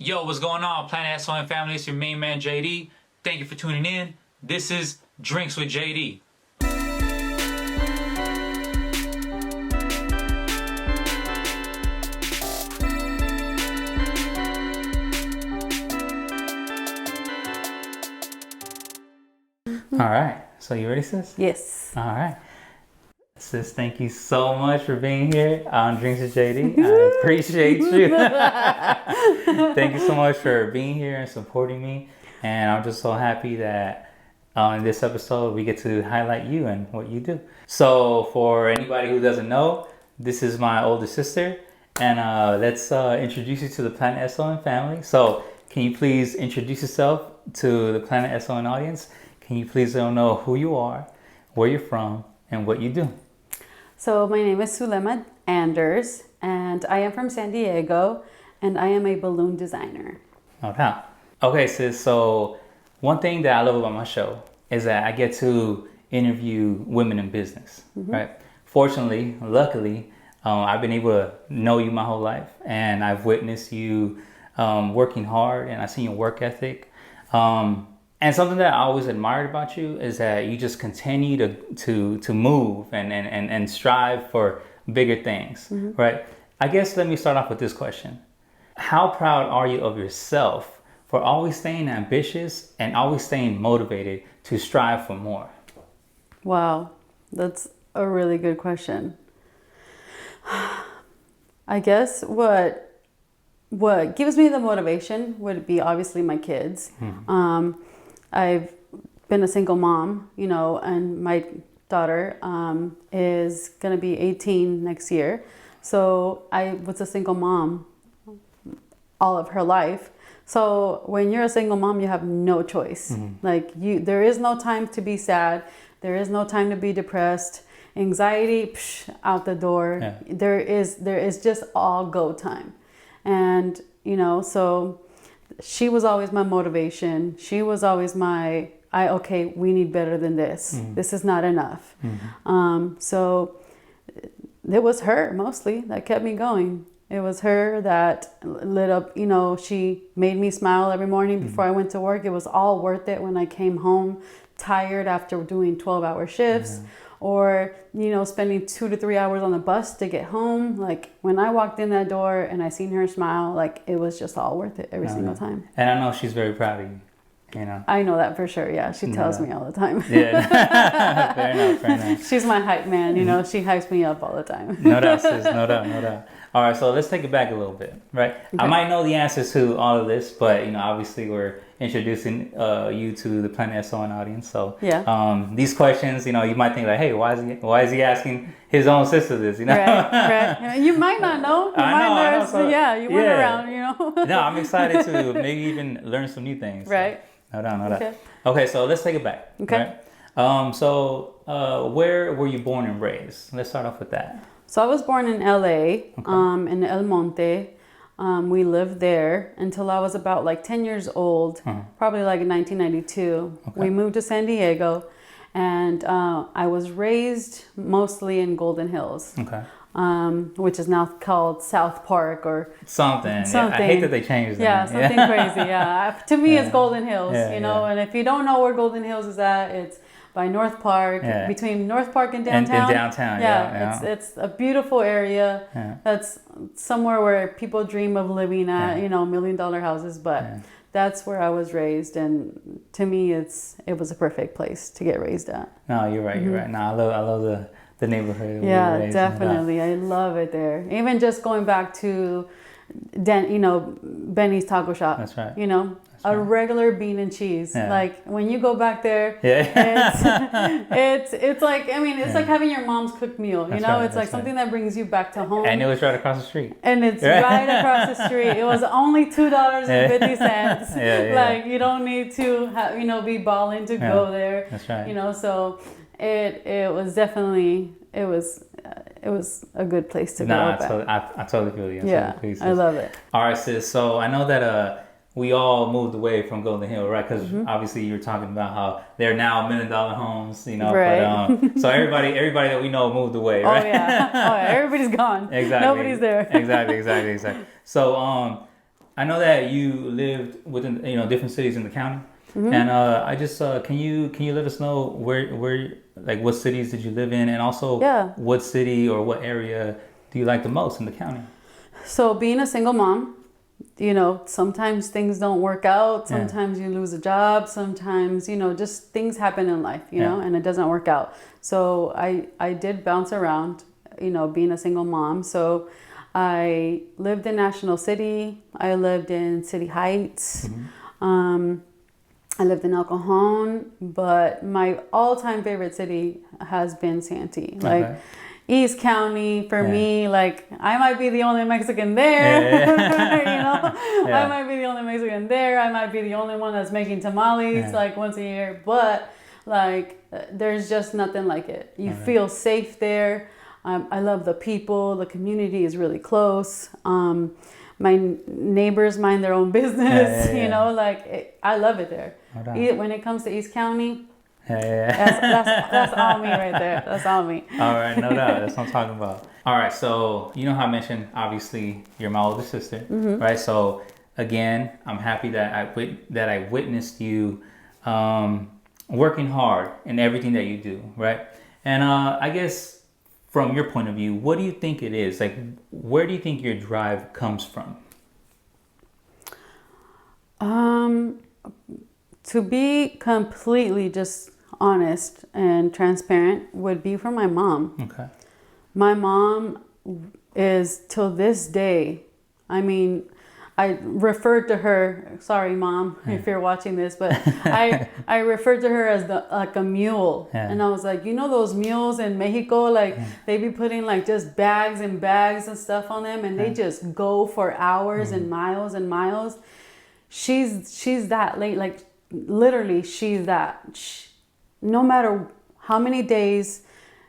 Yo, what's going on, Planet S.O.N family? It's your main man, JD. Thank you for tuning in. This is Drinks with JD. All right, so you ready, sis? Yes. All right. Sis, thank you so much for being here on Drinks with JD. I appreciate you. Thank you so much for being here and supporting me. And I'm just so happy that in this episode we get to highlight you and what you do. So for anybody who doesn't know, this is my older sister. And let's introduce you to the Planet S.O.N family. So can you please introduce yourself to the Planet S.O.N audience? Can you please let them know who you are, where you're from, and what you do? So my name is Sulema Anders, and I am from San Diego, and I am a balloon designer. No doubt. Okay, sis. So one thing that I love about my show is that I get to interview women in business, right? Fortunately, luckily, I've been able to know you my whole life, and I've witnessed you working hard, and I've seen your work ethic. And something that I always admired about you is that you just continue to move and strive for bigger things, right? I guess let me start off with this question. How proud are you of yourself for always staying ambitious and always staying motivated to strive for more? Wow, that's a really good question. I guess what gives me the motivation would be obviously my kids. I've been a single mom, and my daughter is going to be 18 next year. So I was a single mom all of her life. So when you're a single mom, you have no choice. There is no time to be sad. There is no time to be depressed. Anxiety, out the door. Yeah. There is just all go time. And, so she was always my motivation. She was always okay, we need better than this. This is not enough. So it was her mostly that kept me going. It was her that lit up, she made me smile every morning before I went to work. It was all worth it when I came home tired after doing 12-hour shifts. Or, spending 2 to 3 hours on the bus to get home. Like when I walked in that door and I seen her smile, like it was just all worth it every single time. And I know she's very proud of you, I know that for sure. Yeah. She tells me all the time. Yeah. Fair enough. She's my hype man. She hypes me up all the time. No doubt, sis. No doubt. All right. So let's take it back a little bit, right? Okay. I might know the answers to all of this, but, obviously we're introducing you to the Planet S.O.N audience. So these questions, you might think like, hey, why is he asking his own sister this? Right. You might not know. I know. So, you went around, No, I'm excited to maybe even learn some new things. Right. So, no doubt. Okay, so let's take it back. Okay. Right? Where were you born and raised? Let's start off with that. So I was born in LA, in El Monte. We lived there until I was about 10 years old, probably in 1992. Okay. We moved to San Diego, and I was raised mostly in Golden Hills, which is now called South Park or something. Yeah, I hate that they changed that. Yeah, something crazy. Yeah, to me it's Golden Hills, And if you don't know where Golden Hills is at, it's by North Park, between North Park and downtown. And downtown, It's a beautiful area. Yeah. That's somewhere where people dream of living at, $1 million houses. But that's where I was raised, and to me, it was a perfect place to get raised at. No, you're right. You're right. No, I love the neighborhood. Yeah, definitely. I love it there. Even just going back to, Benny's Taco Shop. That's right. A regular bean and cheese. Yeah. Like when you go back there, it's like, it's like having your mom's cooked meal, That's it's right, like something that brings you back to home. And it was right across the street. And it's right across the street. It was only $2.50. Like you don't need to be balling to go there. That's right. So it was definitely, it was a good place to go back. I totally feel you. I love it. All right, sis. So I know that we all moved away from Golden Hill, right? Because obviously you were talking about how they're now $1 million homes, Right. But, so everybody that we know moved away, right? Oh yeah, everybody's gone. Exactly. Nobody's there. Exactly. So I know that you lived within different cities in the county, Mm-hmm. and I just can you let us know where like what cities did you live in, and also Yeah. what city or what area do you like the most in the county? So being a single mom, sometimes things don't work out. Sometimes you lose a job. Sometimes, just things happen in life, and it doesn't work out. So I did bounce around, being a single mom. So I lived in National City. I lived in City Heights. I lived in El Cajon, but my all-time favorite city has been Santee. Like East County for me, like I might be the only Mexican there. I might be the only Mexican there. I might be the only one that's making tamales like once a year, but like there's just nothing like it. You feel safe there. I love the people. The community is really close. My neighbors mind their own business. I love it there. When it comes to East County, that's all me right there. That's all me. All right, no doubt. That's what I'm talking about. All right, so you know how I mentioned, obviously, you're my older sister, right? So again, I'm happy that I witnessed you working hard in everything that you do, right? And I guess from your point of view, what do you think it is? Like, where do you think your drive comes from? To be completely just honest and transparent would be from my mom. Okay. My mom is till this day, I referred to her, sorry mom if you're watching this, but I referred to her as like a mule. And I was like, those mules in Mexico, like they be putting like just bags and bags and stuff on them, and they just go for hours and miles and miles. She's that late, like literally she's that. No matter how many days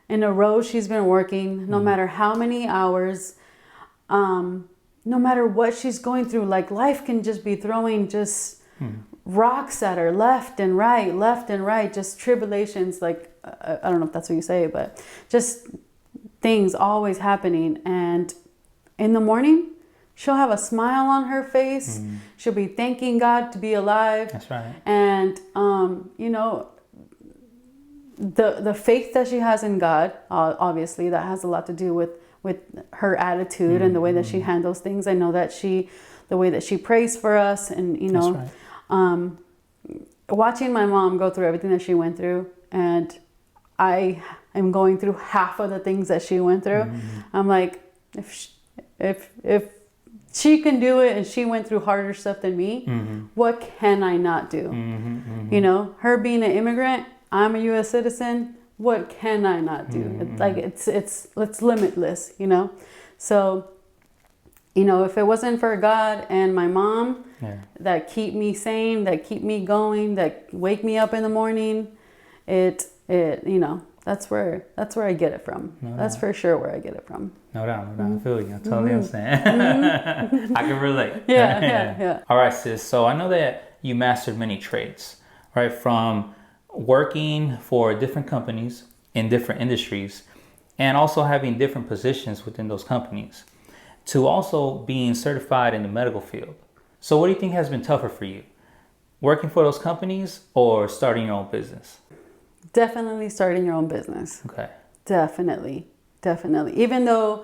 in a row she's been working, no matter how many hours, no matter what she's going through, like life can just be throwing just rocks at her left and right, just tribulations. Like, I don't know if that's what you say, but just things always happening. And in the morning, she'll have a smile on her face. She'll be thanking God to be alive. That's right. And, the faith that she has in God, obviously that has a lot to do with her attitude and the way that she handles things. I know that the way that she prays for us, and That's right. Watching my mom go through everything that she went through, and I am going through half of the things that she went through. I'm like, if she can do it and she went through harder stuff than me, what can I not do? Her being an immigrant, I'm a U.S. citizen. What can I not do? It's limitless, So, if it wasn't for God and my mom that keep me sane, that keep me going, that wake me up in the morning, that's where I get it from. That's for sure where I get it from. No doubt. I feel you. I totally understand. I can relate. Yeah. All right, sis. So I know that you mastered many trades, right? From working for different companies in different industries, and also having different positions within those companies, to also being certified in the medical field. So what do you think has been tougher for you? Working for those companies or starting your own business? Definitely starting your own business. Okay. Definitely. Even though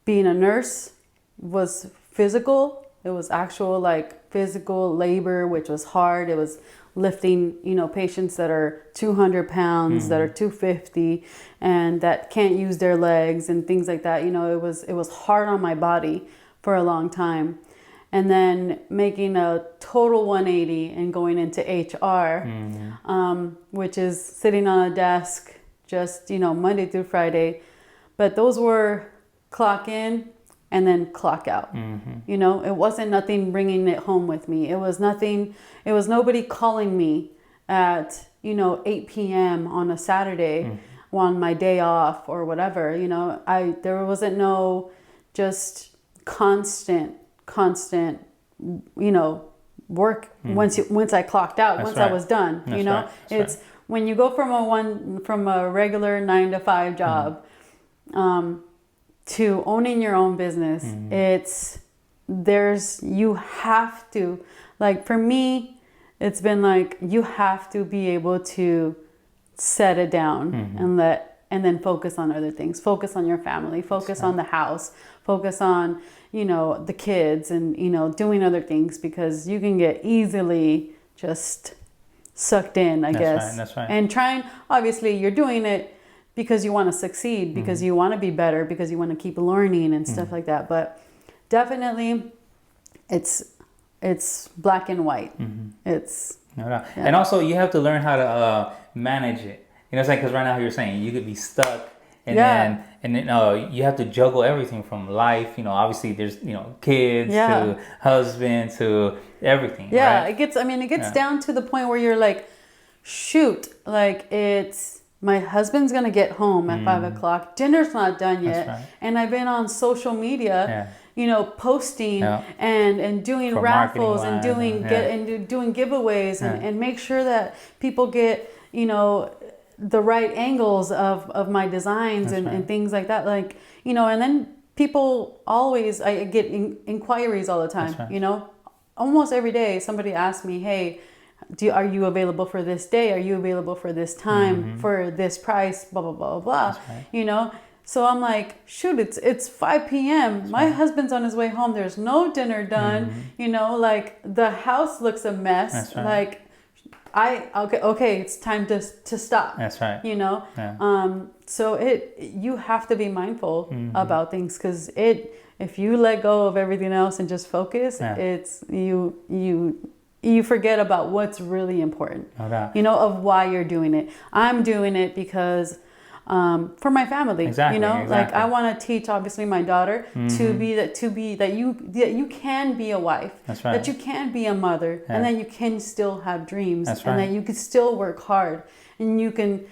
being a nurse was physical, it was actual like physical labor, which was hard. It was lifting, patients that are 200 pounds, that are 250, and that can't use their legs and things like that. It was hard on my body for a long time. And then making a total 180 and going into HR, which is sitting on a desk just, Monday through Friday. But those were clock in and then clock out. It wasn't nothing bringing it home with me. It was nobody calling me at, 8 p.m. on a Saturday on my day off or whatever. There wasn't no just constant, work once I clocked out. That's once right. I was done. That's right. It's right. When you go from a regular 9-to-5 job to owning your own business, you have to, like for me, it's been like you have to be able to set it down and then focus on other things. Focus on your family, focus on the house, focus on, the kids and, doing other things, because you can get easily just sucked in, I guess. That's right. And obviously you're doing it because you want to succeed, because you want to be better, because you want to keep learning and stuff like that. But definitely it's black and white. It's no doubt. Yeah. And also you have to learn how to manage it. You know what I'm saying? Because right now you're saying you could be stuck, and then you have to juggle everything from life. Obviously there's kids to husband to everything. Yeah, right? it gets down to the point where you're like, shoot, like my husband's gonna get home at 5:00. Dinner's not done yet, right. and I've been on social media. Posting and doing For raffles and marketing-wise, doing giveaways and make sure that people get the right angles of my designs and things like that, like and then people always, I get inquiries all the time. Right. Almost every day somebody asks me, hey, are you available for this day, are you available for this time, for this price, blah blah blah blah, Right. So I'm like, shoot, it's 5 p.m. My husband's on his way home. There's no dinner done. Like the house looks a mess. That's right. Like okay, it's time to stop. That's right. Yeah. So you have to be mindful about things, because if you let go of everything else and just focus, it's you forget about what's really important. No doubt. Of why you're doing it. I'm doing it because for my family. Exactly. Like I want to teach obviously my daughter to be that you can be a wife. That's right. That you can be a mother, and that you can still have dreams. That's right. And that you can still work hard, and you can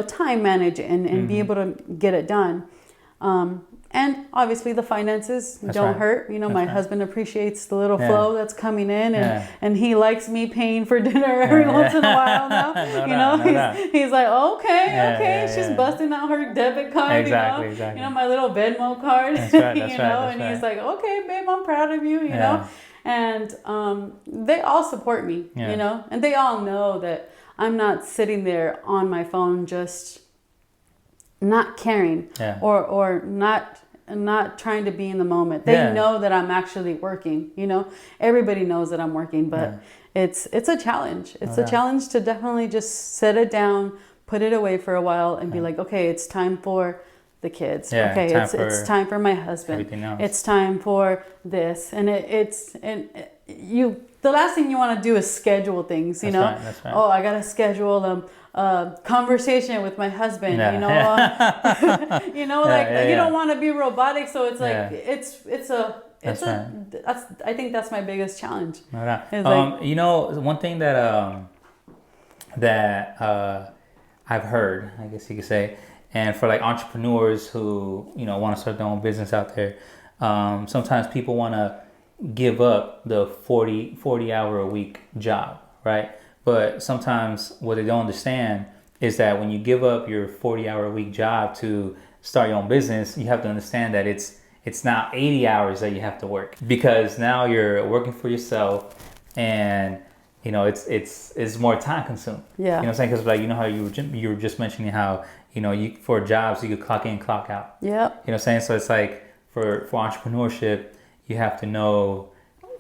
time manage and be able to get it done. And obviously the finances don't hurt. My husband appreciates the little flow that's coming in, and he likes me paying for dinner every once in a while now. He's like, okay, she's busting out her debit card. Exactly. My little Venmo card. That's right. And he's like, okay, babe, I'm proud of you. You know, and they all support me. And they all know that I'm not sitting there on my phone just not caring or not trying to be in the moment. They know that I'm actually working. Everybody knows that I'm working, but it's a challenge. It's a challenge to definitely just set it down, put it away for a while, and be like, okay, it's time for the kids. Okay, it's time for my husband. It's time for this, and the last thing you want to do is schedule things. That's right. Oh, I gotta schedule conversation with my husband. You don't want to be robotic, so it's like I think that's my biggest challenge. One thing that I've heard, I guess you could say, and for like entrepreneurs who want to start their own business out there, sometimes people want to give up the 40 hour a week job, right? But sometimes what they don't understand is that when you give up your 40 hour a week job to start your own business, you have to understand that it's now 80 hours that you have to work, because now you're working for yourself, and it's more time consuming. Yeah. You know what I'm saying? Because like how you were just mentioning how you for jobs you could clock in, clock out. Yeah. You know what I'm saying? So it's like for entrepreneurship, you have to know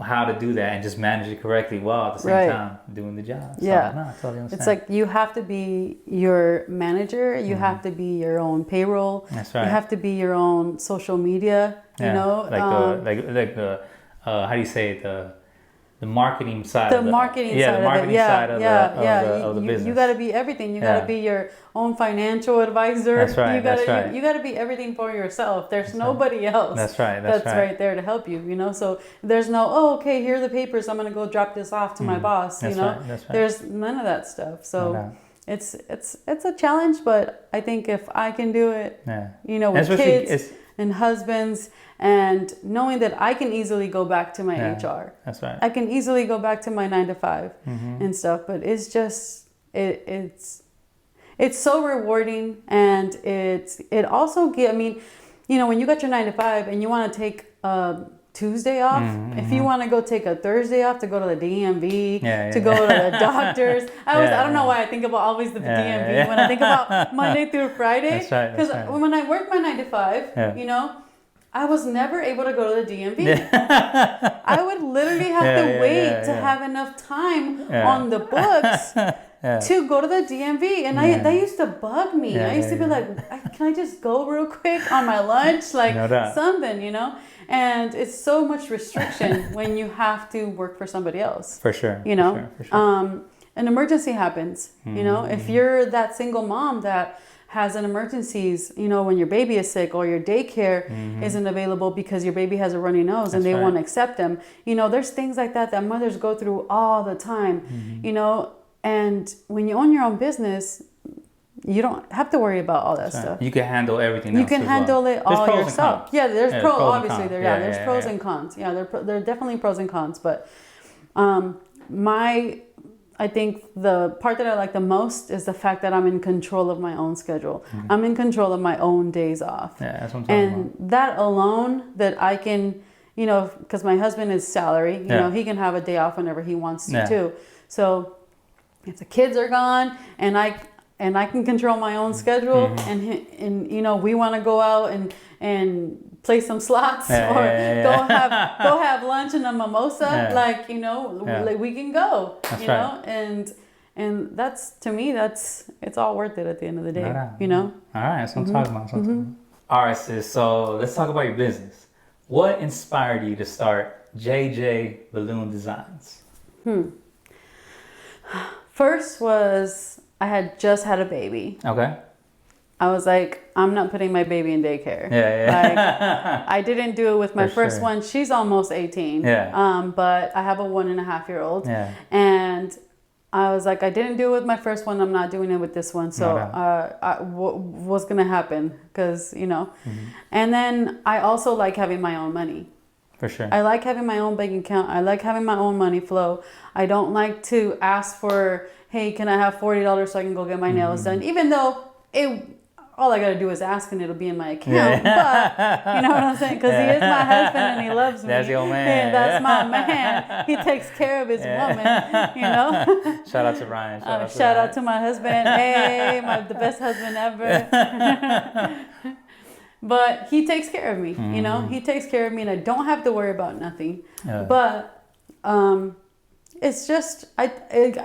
how to do that and just manage it correctly while at the same time doing the job. So, I totally understand. It's like you have to be your manager. You have to be your own payroll. That's right. You have to be your own social media. Like the how do you say it? The marketing side. The marketing side of the business. You got to be everything. You got to be your own financial advisor. That's right. You got to be everything for yourself. There's nobody else. That's right. That's right there to help you. So there's no okay, here are the papers. I'm gonna go drop this off to my boss. That's right. There's none of that stuff. So it's a challenge, but I think if I can do it, with kids and husbands, and knowing that I can easily go back to my HR. That's right. I can easily go back to my 9 to 5 and stuff, but it's just it's so rewarding, and it also when you got your 9 to 5 and you want to take a Tuesday off. If you want to go take a Thursday off to go to the DMV, to go to the doctors. I don't know why I think about always the DMV when I think about Monday through Friday. That's right. Because when I worked my 9 to 5, you know, I was never able to go to the DMV. I would literally have to wait to have enough time on the books to go to the DMV. And that used to bug me. I used to be like, can I just go real quick on my lunch? Like something, you know? And it's so much restriction when you have to work for somebody else. For sure. You know? For sure. An emergency happens, you know? If you're that single mom that has an emergencies, you know, when your baby is sick or your daycare isn't available because your baby has a runny nose and they won't accept them. You know, there's things like that mothers go through all the time, you know, and when you own your own business, you don't have to worry about all that stuff. You can handle everything else. You can handle it all yourself. Yeah, there's pros, obviously. There's pros and cons. Yeah, there are definitely pros and cons. But I think the part that I like the most is the fact that I'm in control of my own schedule. I'm in control of my own days off. Yeah, that's what I'm talking about. And that alone, that I can, you know, because my husband is salary, you know, he can have a day off whenever he wants to too. So if the kids are gone and I can control my own schedule and you know, we want to go out and play some slots or go have lunch and a mimosa, like, you know, like we can go, you know, and that's, to me, it's all worth it at the end of the day, you know? All right, that's what I'm talking about. All right, sis, so let's talk about your business. What inspired you to start JJ Balloon Designs? First was I had just had a baby. Okay. I was like, I'm not putting my baby in daycare. Like, I didn't do it with my first one. She's almost 18. But I have a 1.5-year-old. And I was like, I didn't do it with my first one. I'm not doing it with this one. So what's going to happen? Because, you know. And then I also like having my own money. For sure. I like having my own bank account. I like having my own money flow. I don't like to ask for, hey, can I have $40 so I can go get my nails done? Even though all I got to do is ask and it'll be in my account. But you know what I'm saying? Because he is my husband and he loves me. That's your man. And that's my man. He takes care of his woman, you know? Shout out to Ryan. Shout out to my husband. Hey, the best husband ever. But he takes care of me, you know? He takes care of me and I don't have to worry about nothing. But it's just, I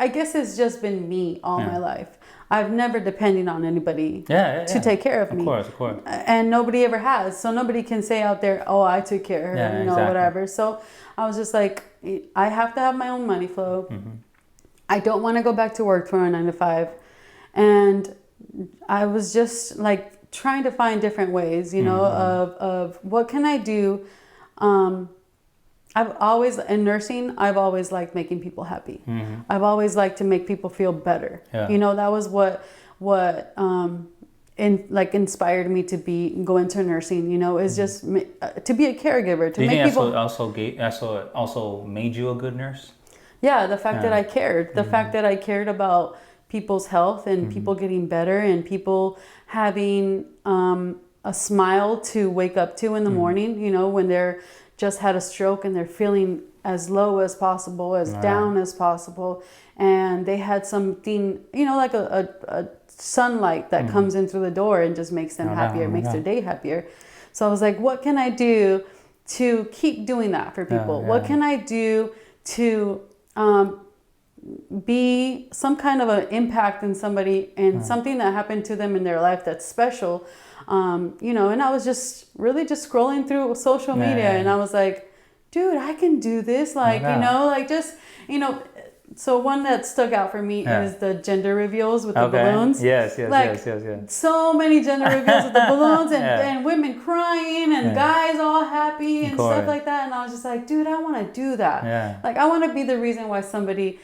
guess it's just been me all my life. I've never depended on anybody to take care of me. Of course. And nobody ever has. So nobody can say out there, oh, I took care of her, you know, whatever. So I was just like, I have to have my own money flow. I don't want to go back to work for a 9 to 5. And I was just like trying to find different ways, you know, of what can I do. I've always, in nursing, I've always liked making people happy. I've always liked to make people feel better. You know, that was what inspired me to go into nursing, you know, is just to be a caregiver, to make people. Also made you a good nurse? Yeah, the fact that I cared, the fact that I cared about people's health and people getting better and people having a smile to wake up to in the morning, you know, when they're just had a stroke and they're feeling as low as possible, as down as possible. And they had something, you know, like a sunlight that comes in through the door and just makes them happier, makes their day happier. So I was like, what can I do to keep doing that for people? What can I do to be some kind of an impact in somebody and something that happened to them in their life that's special? You know, and I was just really just scrolling through social media and I was like, dude, I can do this. Like, you know, like just, you know, so one that stuck out for me is the gender reveals with the balloons. Yes. So many gender reveals with the balloons and women crying and guys all happy and stuff like that. And I was just like, dude, I want to do that. Like, I want to be the reason why somebody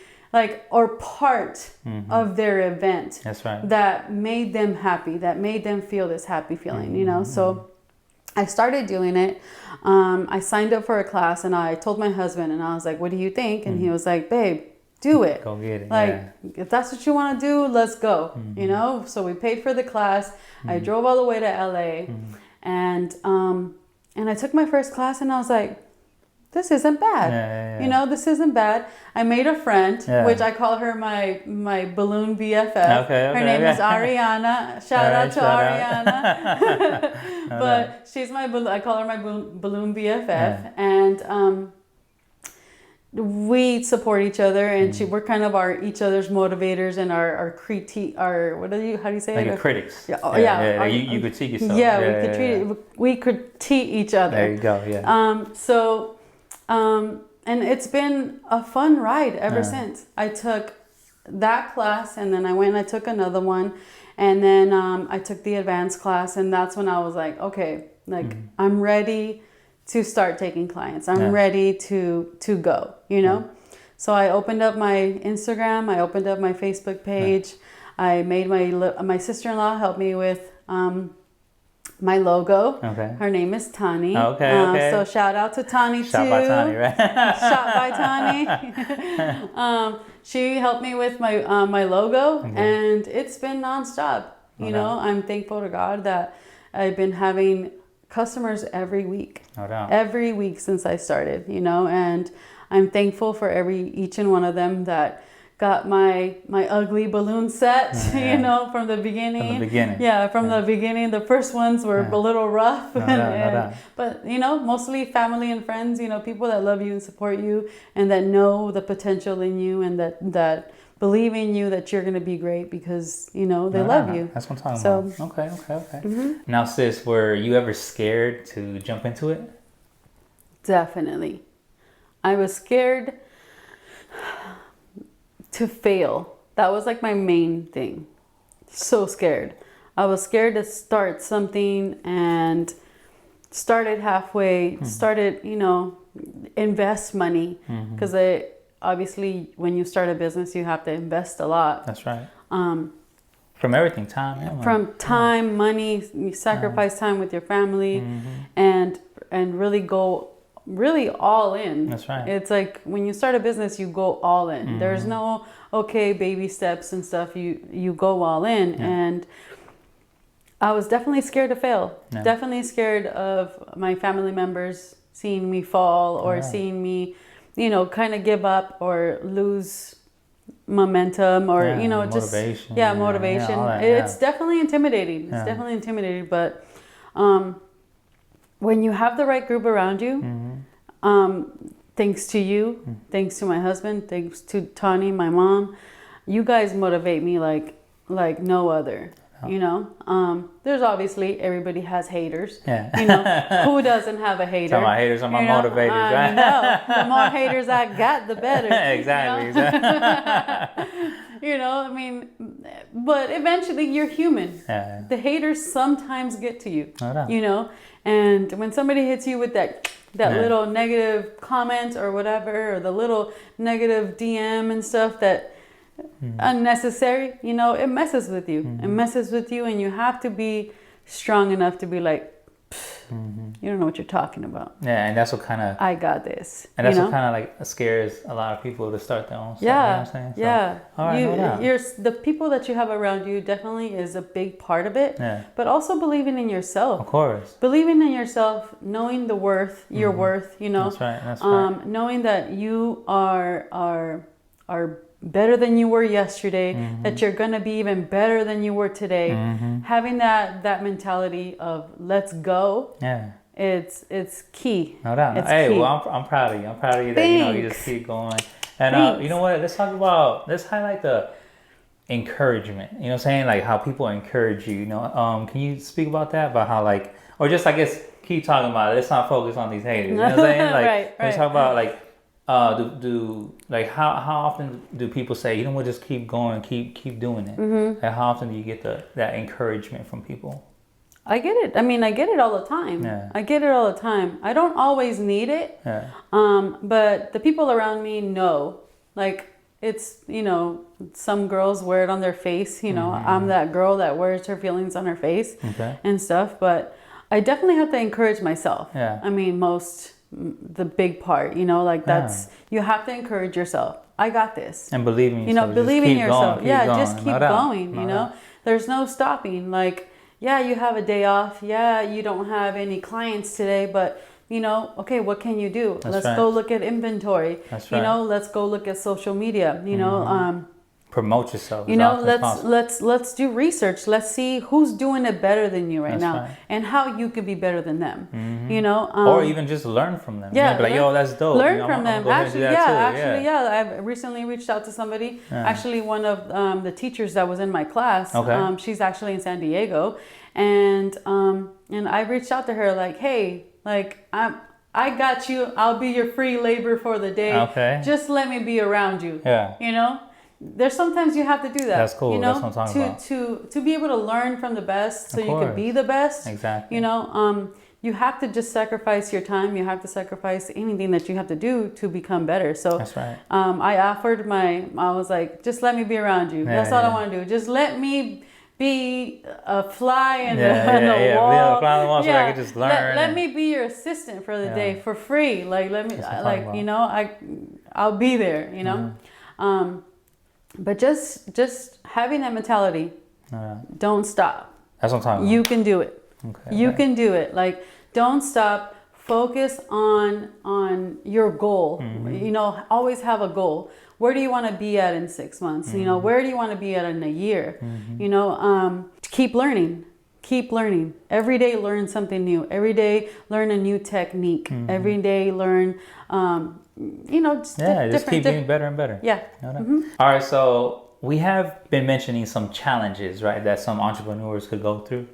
or part of their event. That's right. That made them happy, that made them feel this happy feeling, you know? So I started doing it. I signed up for a class and I told my husband and I was like, what do you think? And he was like, babe, do it. Go get it. Like, if that's what you want to do, let's go, you know? So we paid for the class. I drove all the way to LA and I took my first class and I was like, this isn't bad. Yeah. You know, this isn't bad. I made a friend, Yeah. which I call her my balloon BFF. Okay, her name is Ariana. Shout out to Ariana. But she's my I call her my balloon BFF, and we support each other, and we're kind of each other's motivators and our critique, how do you say like it? Your critics. Yeah. You critique yourself. Yeah, we critique each other. There you go. Yeah. And it's been a fun ride ever since. I took that class, and then I went and I took another one, and then I took the advanced class, and that's when I was like, okay, like I'm ready to start taking clients. I'm ready to go, you know? So I opened up my Instagram, I opened up my Facebook page. I made my sister-in-law help me with my logo. Okay. Her name is Tani. Okay. So shout out to Tani too. Shot by Tani, right? Shot by Tani. She helped me with my logo, and it's been nonstop. You know, I'm thankful to God that I've been having customers every week. No doubt. Every week since I started, you know, and I'm thankful for each and one of them that got my ugly balloon set, you know, from the beginning. From the beginning. Yeah, from the beginning. The first ones were a little rough. No doubt. But, you know, mostly family and friends, you know, people that love you and support you and that know the potential in you and that believe in you that you're going to be great because, you know, they love you. That's what I'm talking about. Okay. Now, sis, were you ever scared to jump into it? Definitely. I was scared to fail. That was like my main thing. So scared. I was scared to start something and started halfway, started, you know, invest money. Because obviously when you start a business, you have to invest a lot. That's right. From everything, time. Yeah, from time, money, you sacrifice time with your family and really go all in. That's right. It's like when you start a business, you go all in. There's no baby steps and stuff. You go all in, and I was definitely scared to fail. Definitely scared of my family members seeing me fall or seeing me, you know, kind of give up or lose momentum or you know motivation. Motivation. It's definitely intimidating. It's definitely intimidating, but when you have the right group around you, thanks to you, thanks to my husband, thanks to Tani, my mom, you guys motivate me like no other. You know, there's obviously everybody has haters. You know, who doesn't have a hater? So my haters are my motivators, right? No, the more haters I got, the better. Exactly. You know, I mean, but eventually you're human. The haters sometimes get to you. You know, and when somebody hits you with that little negative comment or whatever, or the little negative DM and stuff that unnecessary, you know, it messes with you. It messes with you, and you have to be strong enough to be like, you don't know what you're talking about. And that's what kind of I got this. And that's what kind of like scares a lot of people to start their own stuff. Yeah, you know what I'm saying? So, all right, the people that you have around you definitely is a big part of it. But also believing in yourself. Of course. Believing in yourself, knowing the worth, your worth. You know. That's right. Knowing that you are better than you were yesterday, that you're gonna be even better than you were today. Having that mentality of let's go. It's key. No doubt. Key. Well, I'm proud of you. I'm proud of you that you just keep going. And you know what? Let's highlight the encouragement. You know what I'm saying? Like how people encourage you. You know, can you speak about that? About how or just I guess keep talking about it. Let's not focus on these haters. You know what I'm saying? Like let's talk about how often do people say, you know what, just keep going, keep doing it? Like how often do you get that encouragement from people? I get it. I mean, I get it all the time. I get it all the time. I don't always need it. But the people around me know. Like it's, you know, some girls wear it on their face. You know, I'm that girl that wears her feelings on her face and stuff. But I definitely have to encourage myself. I mean, the big part, you know, like that's, you have to encourage yourself. I got this. And believe in yourself. You know, believe in yourself. Just keep going, you know. There's no stopping. Like, you have a day off. You don't have any clients today, but, you know, okay, what can you do? That's Let's right. go look at inventory. That's You right. know, let's go look at social media. You know, Promote yourself. you as know, often as possible. let's do research. Let's see who's doing it better than you right That's now, right. and how you could be better than them. You know, Or even just learn from them. yeah, You know, be like, yo, that's dope. Learn You know, from I'm them. gonna go ahead and do that too. I've recently reached out to somebody. Actually, one of the teachers that was in my class. Okay. She's actually in San Diego, and I reached out to her like, hey, like I got you. I'll be your free labor for the day. Okay. Just let me be around you. Yeah. You know. There's sometimes you have to do that. That's cool. You know, That's what I'm talking about. to be able to learn from the best, so Of you can course. be the best. Exactly. You know, you have to just sacrifice your time. You have to sacrifice anything that you have to do to become better. So That's right. I was like, just let me be around you. That's all I want to do. Just let me be a fly in the wall. Be a fly on the wall so I can just learn. Let me be your assistant for the day for free. Like let me, That's what I'm like talking you know, I'll be there. You know. But just having that mentality, don't stop. That's what I'm talking about. You can do it. Okay, You can do it. Like, don't stop. Focus on your goal. You know, always have a goal. Where do you want to be at in 6 months? You know, where do you want to be at in a year? You know, keep learning. Keep learning. Every day, learn something new. Every day, learn a new technique. Every day, learn. You know, just keep getting better and better. Yeah. All right, so we have been mentioning some challenges, right, that some entrepreneurs could go through.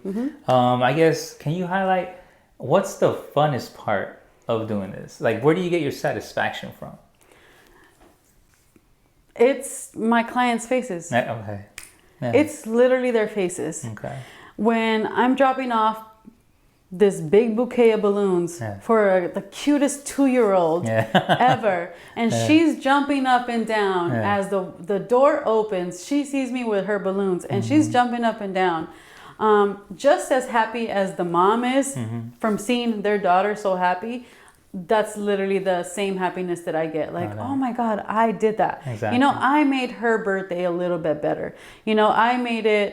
I guess, can you highlight what's the funnest part of doing this? Like, where do you get your satisfaction from? It's my clients' faces. Okay. Yeah. It's literally their faces. Okay. When I'm dropping off this big bouquet of balloons for the cutest 2-year-old ever, and she's jumping up and down as the door opens. She sees me with her balloons, and she's jumping up and down, just as happy as the mom is from seeing their daughter so happy. That's literally the same happiness that I get. Like, oh my God, I did that. Exactly. You know, I made her birthday a little bit better. You know, I made it,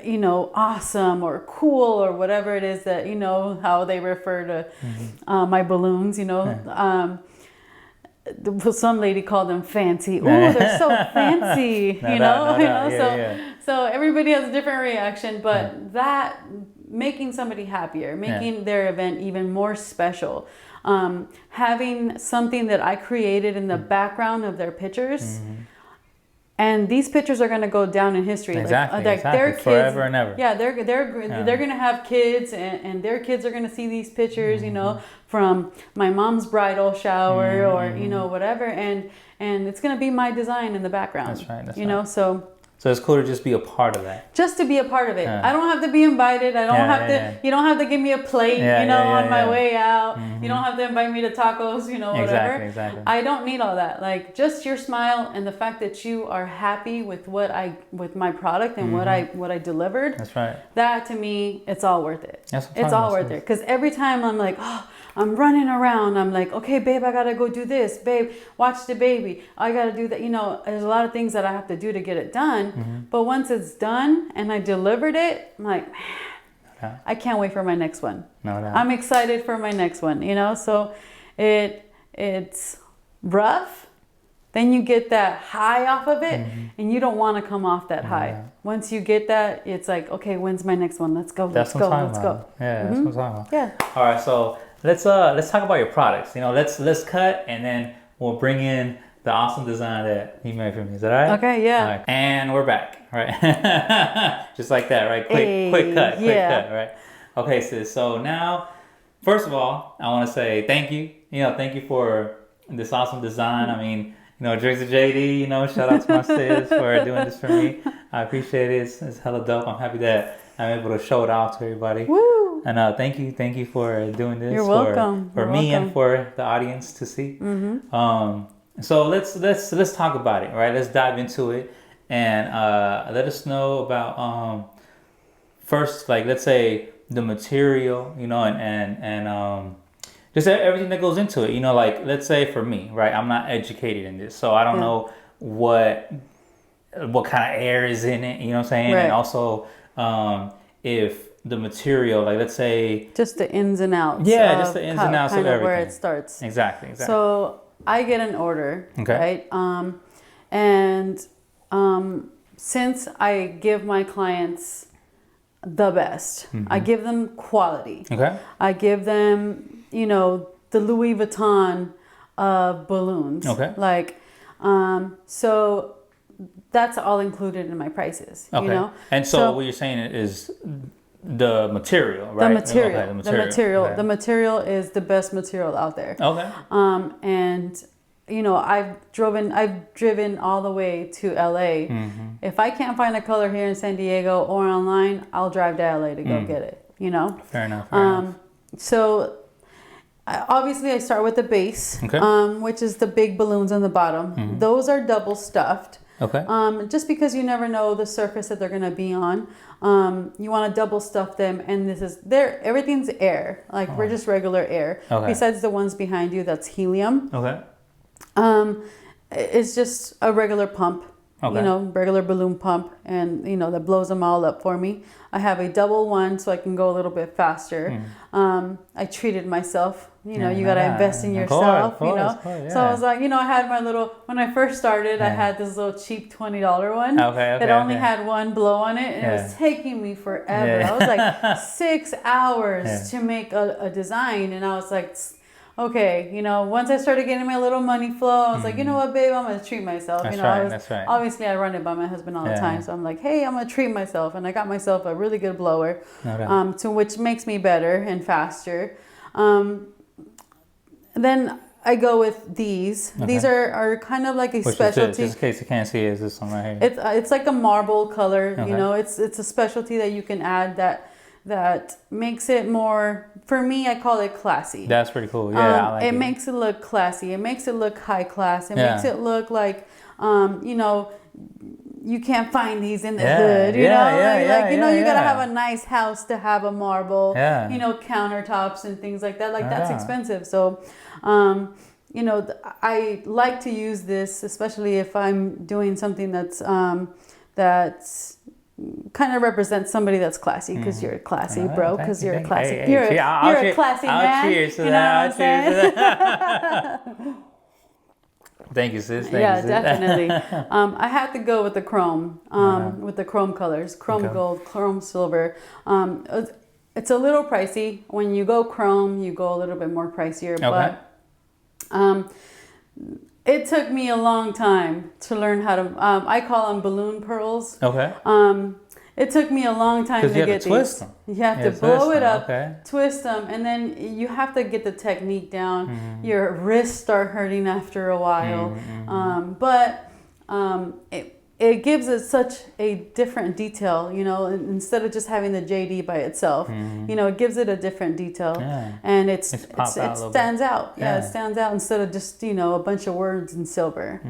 you know, awesome or cool or whatever it is that, you know, how they refer to my balloons, you know. Some lady called them fancy. Ooh, they're so fancy, you know. So everybody has a different reaction, but that making somebody happier, making their event even more special. Having something that I created in the background of their pictures, and these pictures are going to go down in history. Exactly, like their kids, forever and ever. Yeah, they're going to have kids, and their kids are going to see these pictures, you know, from my mom's bridal shower or you know whatever, and it's going to be my design in the background. That's right. You know, So it's cool to just be a part of that. Just to be a part of it. I don't have to be invited. I don't have to. You don't have to give me a plate, you know, on my way out. You don't have to invite me to tacos, you know, whatever. Exactly. I don't need all that. Like, just your smile and the fact that you are happy with with my product and what I delivered. That's right. That to me, it's all worth it. It's all worth it. Because every time I'm like, oh, I'm running around. I'm like, okay, babe, I gotta go do this. Babe, watch the baby. I gotta do that. You know, there's a lot of things that I have to do to get it done. But once it's done and I delivered it, I'm like, man, I can't wait for my next one. No doubt. I'm excited for my next one. You know, so it's rough. Then you get that high off of it, and you don't want to come off that high. Once you get that, it's like, okay, when's my next one? Let's go. Let's go. Yeah, that's what I'm talking about. Yeah. All right, so let's talk about your products. You know, let's cut, and then we'll bring in the awesome design that you made for me. Is that all right? Okay, yeah. All right. And we're back, right? Just like that, right? Quick cut, right? Okay, sis. So now, first of all, I want to say thank you. You know, thank you for this awesome design. I mean, you know, Drinks with JD, you know, shout out to my sis for doing this for me. I appreciate it. It's hella dope. I'm happy that I'm able to show it off to everybody. Woo! And thank you for doing this. You're welcome. For me and for the audience to see. So let's talk about it, right? Let's dive into it and let us know about first, like, let's say the material, you know, and just everything that goes into it. You know, like, let's say for me, right? I'm not educated in this, so I don't know what kind of air is in it. You know what I'm saying? Right. And also, if the material, like let's say just the ins and outs. Yeah, just the ins and outs of everything. Where it starts. Exactly. So I get an order, Okay. right? And since I give my clients the best, I give them quality. Okay. I give them, the Louis Vuitton balloons. Okay. Like, so that's all included in my prices. Okay. And so what you're saying is the material, right? The material. Okay, The material is the best material out there. Okay. And I've driven all the way to LA. If I can't find a color here in San Diego or online, I'll drive to LA to go get it. Fair enough. So obviously I start with the base, which is the big balloons on the bottom. Those are double stuffed. Okay. Just because you never know the surface that they're gonna be on, you want to double stuff them, and everything's air. Like we're just regular air. Okay. Besides the ones behind you, that's helium. Okay. It's just a regular pump. Okay. Regular balloon pump, and that blows them all up for me. I have a double one so I can go a little bit faster. I treated myself. You gotta invest in yourself. Of course, yeah. So I was like, I had my little. When I first started, I had this little cheap $20 one. Okay. That only had one blow on it, and it was taking me forever. I was like 6 hours to make a design, and I was like, okay, once I started getting my little money flow, I was like, you know what, babe, I'm going to treat myself. That's right. Obviously, I run it by my husband all the time. So I'm like, hey, I'm going to treat myself. And I got myself a really good blower, which makes me better and faster. Then I go with these. Okay. These are kind of like a specialty. Just in case you can't see it, is this one right here? It's like a marble color. Okay. It's a specialty that you can add that makes it more, for me, I call it classy. That's pretty cool. Yeah, I like it. It makes it look classy. It makes it look high class. It makes it look like, you can't find these in the hood. You gotta have a nice house to have a marble, countertops and things like that. Like that's expensive. So, I like to use this, especially if I'm doing something that's kind of represents somebody that's classy, because you're classy, bro. Because you're a classy. You're a classy man. I'll cheers to that. Thank you, sis. Thank you, sis. Definitely. I had to go with the chrome, with the chrome colors, chrome gold, chrome silver. It's a little pricey. When you go chrome, you go a little bit more pricier. Okay. But it took me a long time to learn how to. I call them balloon pearls. Okay. It took me a long time to get these. Twist them. You have to blow it up, twist them, and then you have to get the technique down. Your wrists start hurting after a while, but it gives it such a different detail. Instead of just having the JD by itself, it gives it a different detail, and it stands out. It stands out instead of just a bunch of words in silver.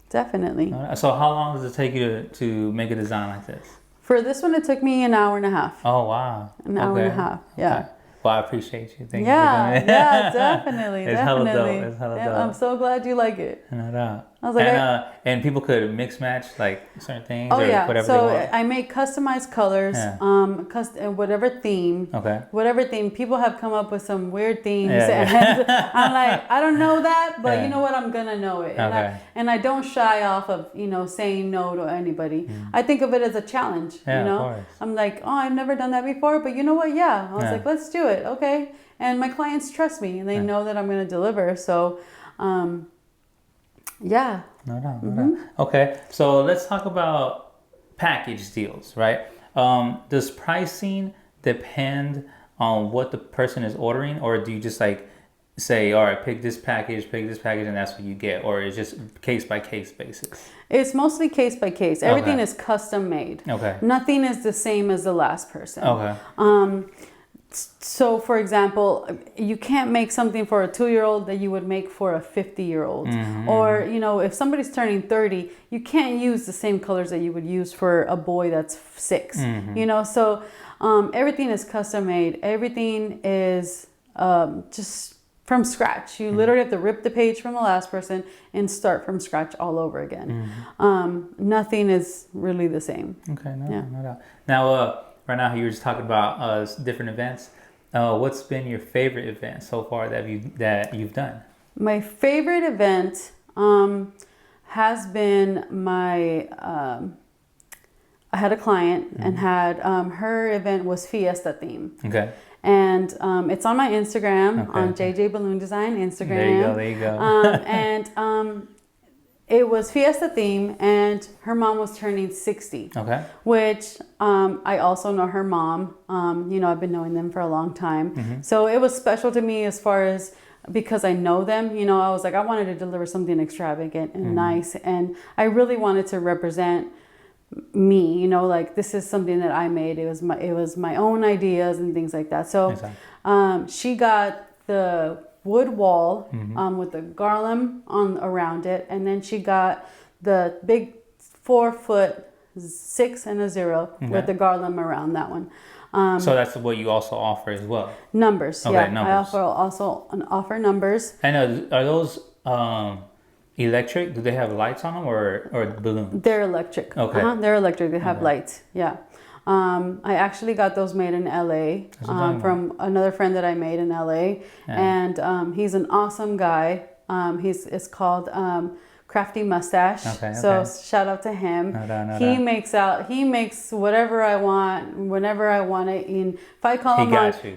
Definitely. So how long does it take you to make a design like this? For this one, it took me an hour and a half. Oh, wow. An hour and a half, yeah. Okay. Well, I appreciate you. Thank you. Yeah, definitely. It's hella dope. It's hella dope. I'm so glad you like it. No doubt. I was like, and people could mix match like certain things whatever so they want. I make customized colors, whatever theme. Okay. Whatever theme. People have come up with some weird themes, and I'm like, I don't know that, but you know what? I'm gonna know it. Okay. And I don't shy off of saying no to anybody. I think of it as a challenge. Of course. I'm like, I've never done that before, but you know what? Yeah. I was like, let's do it. Okay. And my clients trust me, and they know that I'm gonna deliver. So. Yeah. No doubt. Okay, so let's talk about package deals, right? Does pricing depend on what the person is ordering, or do you just like say, all right, pick this package, and that's what you get, or it's just case by case basis? It's mostly case by case. Everything is custom made. Okay. Nothing is the same as the last person. Okay. So, for example, you can't make something for a 2-year-old that you would make for a 50-year-old. Or, if somebody's turning 30, you can't use the same colors that you would use for a boy that's 6. So everything is custom made. Everything is just from scratch. You literally have to rip the page from the last person and start from scratch all over again. Nothing is really the same. Okay, no doubt. Now, right now you were just talking about different events. What's been your favorite event so far that you've done? My favorite event has been my. I had a client and had her event was Fiesta theme. Okay. And it's on my Instagram, on JJ Balloon Design Instagram. There you go. And it was Fiesta theme, and her mom was turning 60. Okay. Which I also know her mom. I've been knowing them for a long time. So it was special to me as far as because I know them. I was like, I wanted to deliver something extravagant and nice, and I really wanted to represent me, like this is something that I made. It was my own ideas and things like that. So she got the wood wall with the garland around it, and then she got the big 4'6" and a 0 with the garland around that one. So that's what you also offer as well. Numbers, okay, yeah. Numbers. I offer numbers. And are those electric? Do they have lights on them or balloons? They're electric. Okay. They're electric. They have lights. Yeah. I actually got those made in LA from another friend that I made in LA. Yeah. And he's an awesome guy. It's called Crafty Mustache. Okay. So shout out to him. He makes whatever I want whenever I want it. And if I call him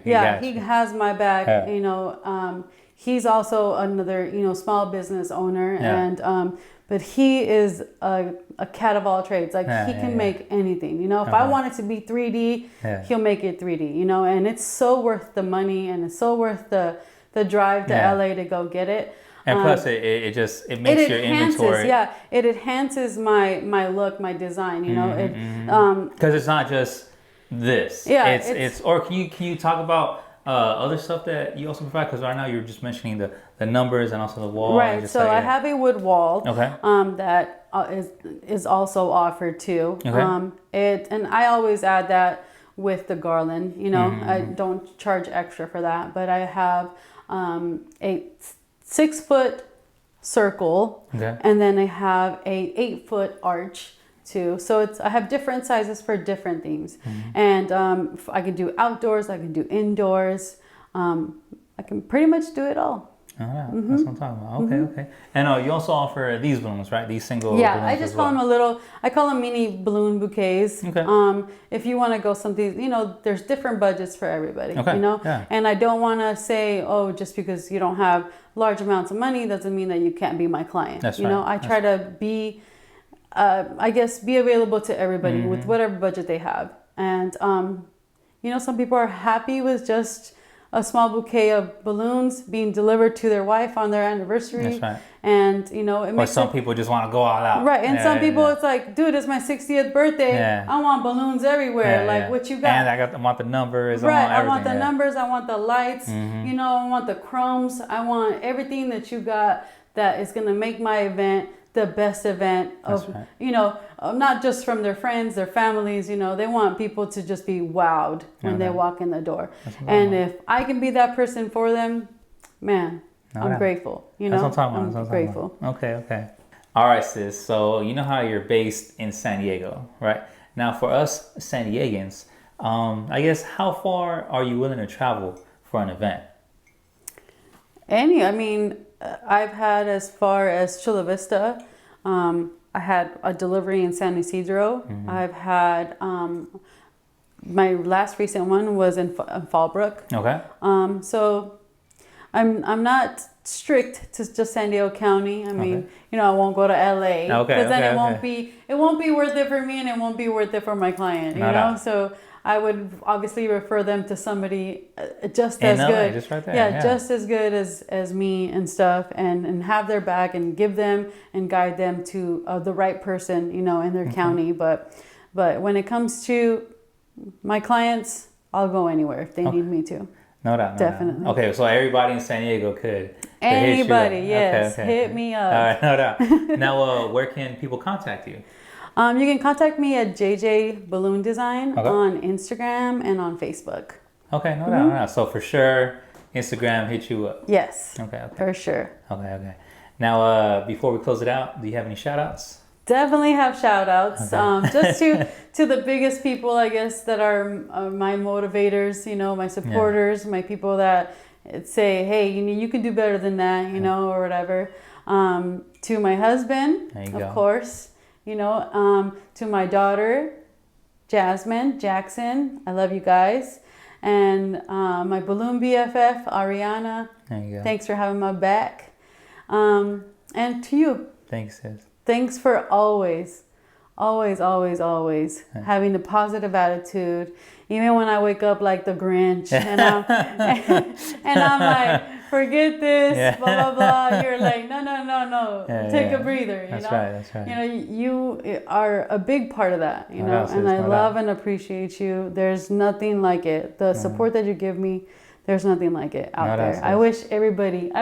he has my back. Yeah. He's also another, small business owner, and but he is a cat of all trades. Like he can make anything. If I want it to be 3D, he'll make it 3D. And it's so worth the money, and it's so worth the drive to LA to go get it. And plus, it makes your inventory. Yeah, it enhances my look, my design. Because it's not just this. Yeah, it's or can you talk about other stuff that you also provide? Because right now you're just mentioning the numbers and also the wall. Right. So I have a wood wall. Okay. That is also offered too. Okay. And I always add that with the garland. I don't charge extra for that, but I have a 6-foot circle, and then I have a 8-foot arch too. So I have different sizes for different themes, and I can do outdoors, I can do indoors. I can pretty much do it all. Oh, yeah. That's what I'm talking about. Okay. And you also offer these balloons, right? These single balloons. Yeah, I just call them I call them mini balloon bouquets. Okay. If you want to go something, there's different budgets for everybody, okay. Yeah. And I don't want to say, just because you don't have large amounts of money doesn't mean that you can't be my client. That's right. I try to be, be available to everybody with whatever budget they have. And, some people are happy with just a small bouquet of balloons being delivered to their wife on their anniversary. That's right. And, it makes some people just want to go all out. Right. And some people, it's like, dude, it's my 60th birthday. Yeah. I want balloons everywhere. What you got? And I want the numbers. Right. I want the numbers. I want the lights. I want the chromes. I want everything that you got that is going to make my event the best event of, not just from their friends, their families, they want people to just be wowed when they walk in the door. And if I can be that person for them, man, I'm grateful. That's what I'm talking about. I'm grateful. Okay. All right, sis. So you know how you're based in San Diego, right? Now for us San Diegans, I guess how far are you willing to travel for an event? I've had as far as Chula Vista. I had a delivery in San Isidro. I've had my last recent one was in Fallbrook. Okay. So I'm not strict to just San Diego County. I won't go to LA because then it won't be worth it for me, and it won't be worth it for my client. So I would obviously refer them to somebody just as good. Just right there. Yeah, just as good as me and stuff, and have their back and give them and guide them to the right person, in their county. But when it comes to my clients, I'll go anywhere if they need me to. No doubt. Definitely. Okay, so everybody in San Diego could anybody, hit you yes, hit me up. All right, no doubt. Now, where can people contact you? You can contact me at JJ Balloon Design on Instagram and on Facebook. Okay, no doubt. So for sure, Instagram hit you up. Yes. Okay. For sure. Okay. Now, before we close it out, do you have any shout outs? Definitely have shout outs. Okay. Just to the biggest people, I guess, that are my motivators, my supporters, my people that say, hey, you can do better than that, or whatever. To my husband, There you of go. course, to my daughter, Jasmine, Jackson, I love you guys. And my balloon BFF, Ariana, There you go. thanks for having my back. And to you. Thanks, sis. Thanks for always having the positive attitude. Even when I wake up like the Grinch and I'm like, forget this, blah, blah, blah. You're like, no. Take a breather, That's right, that's right. You are a big part of that, No doubt, and sis, I no love doubt. and appreciate you. There's nothing like it. The support that you give me, there's nothing like it out No doubt, there. sis. I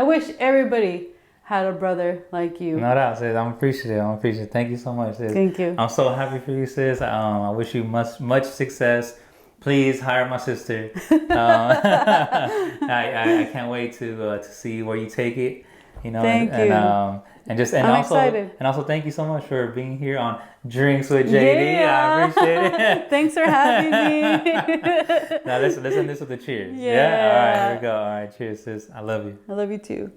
wish everybody had a brother like you. No doubt, sis. I'm appreciative. Thank you so much, sis. Thank you. I'm so happy for you, sis. I wish you much success. Please hire my sister. I can't wait to see where you take it. Thank you. I'm excited. And also thank you so much for being here on Drinks with JD. Yeah. I appreciate it. Thanks for having me. Now let's end this with a cheers. Yeah. All right, here we go. All right, cheers, sis. I love you. I love you too.